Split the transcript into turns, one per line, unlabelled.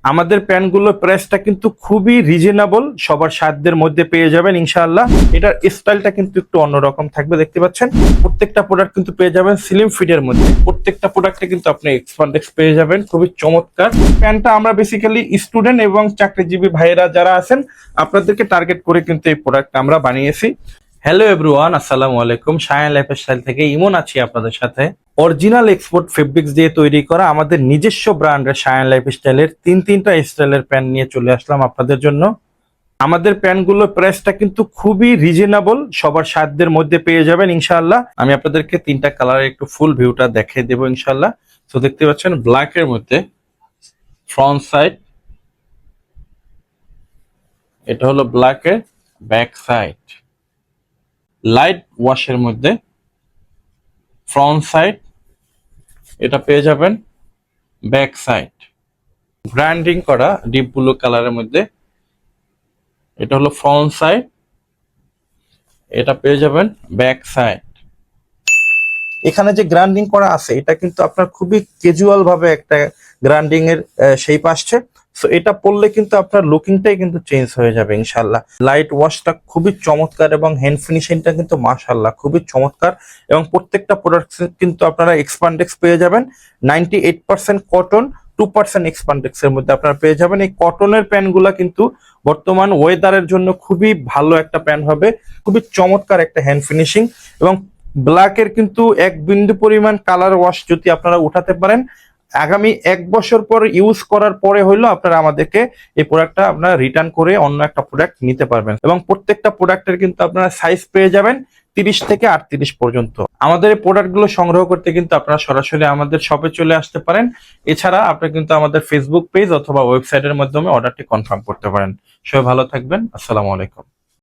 আমাদের প্যান্টগুলোর প্রাইসটা কিন্তু খুবই রিজনেবল, সবার সাধ্যের মধ্যে পেয়ে যাবেন ইনশাআল্লাহ। এটার স্টাইলটা কিন্তু একটু অন্যরকম থাকবে, দেখতে পাচ্ছেন। প্রত্যেকটা প্রোডাক্ট কিন্তু পেয়ে যাবেন স্লিম ফিটের মধ্যে। প্রত্যেকটা প্রোডাক্টে কিন্তু আপনি এক্সপান্ডেক্স পেয়ে যাবেন, খুবই চমৎকার। প্যান্টটা আমরা বেসিক্যালি স্টুডেন্ট এবং চাকরিজীবী ভাইয়েরা যারা আছেন আপনাদেরকে টার্গেট করে কিন্তু এই প্রোডাক্টটা আমরা বানিয়েছি। হ্যালো এভরিওয়ান, আসসালামু আলাইকুম। শায়ান লাইফস্টাইল থেকে ইমন আছি আপনাদের সাথে। অরিজিনাল এক্সপোর্ট ফেব্রিক্স দিয়ে তৈরি করা আমাদের নিজস্ব ব্র্যান্ডের শায়ান লাইফস্টাইলের তিনটা স্টাইলের প্যান্ট নিয়ে চলে আসলাম আপনাদের জন্য। আমাদের প্যান্টগুলোর প্রাইসটা কিন্তু খুবই রিজনেবল, সবার সাধ্যের মধ্যে পেয়ে যাবেন ইনশাআল্লাহ। আমি আপনাদেরকে তিনটা কালারের একটু ফুল ভিউটা দেখিয়ে দেবো ইনশাআল্লাহ। তো দেখতে পাচ্ছেন ব্ল্যাক এর মধ্যে ফ্রন্ট সাইড, এটা হলো ব্ল্যাক এর ব্যাক সাইড। লাইট ওয়াশের মধ্যে ফ্রন্ট সাইড, এটা পেয়ে যাবেন ব্যাক সাইড। ব্র্যান্ডিং করা ডিপ ব্লু কালারের মধ্যে, এটা হলো ফ্রন্ট সাইড, এটা পেয়ে যাবেন ব্যাক সাইড। এখানে যে গ্রাইন্ডিং করা আছে এটা কিন্তু আপনার খুবই ক্যাজুয়াল ভাবে একটা গ্রাইন্ডিং এর শেপ আসছে। সো এটা পরলে কিন্তু আপনার লুকিংটাই কিন্তু চেঞ্জ হয়ে যাবে ইনশাআল্লাহ। লাইট ওয়াশটা খুবই চমৎকার এবং হ্যান্ড ফিনিশিংটা কিন্তু মাশাআল্লাহ খুবই চমৎকার। এবং প্রত্যেকটা প্রোডাক্ট কিন্তু আপনারা এক্সপান্ডেক্স পেয়ে যাবেন। 98% কটন, 2% এক্সপান্ডেক্স এর মধ্যে আপনারা পেয়ে যাবেন। এই কটনের প্যান্টগুলা কিন্তু বর্তমান ওয়েদারের জন্য খুবই ভালো একটা প্যান্ট হবে, খুবই চমৎকার একটা হ্যান্ড ফিনিশিং। এবং ব্ল্যাকের কিন্তু এক বিন্দু পরিমাণ কালার ওয়াশ যদি আপনারা উঠাতে পারেন, আগামী 1 বছর পর ইউজ করার পরে হইলো আপনারা আমাদেরকে এই প্রোডাক্টটা আপনারা রিটার্ন করে অন্য একটা প্রোডাক্ট নিতে পারবেন। এবং প্রত্যেকটা প্রোডাক্টের কিন্তু আপনারা সাইজ পেয়ে যাবেন 30 থেকে 38 পর্যন্ত। আমাদের এই প্রোডাক্টগুলো সংগ্রহ করতে কিন্তু আপনারা সরাসরি আমাদের শপে চলে আসতে পারেন। এছাড়া আপনি কিন্তু আমাদের ফেসবুক পেজ অথবা ওয়েবসাইটের মাধ্যমে অর্ডারটি কনফার্ম করতে পারেন। সবাই ভালো থাকবেন, আসসালামু আলাইকুম।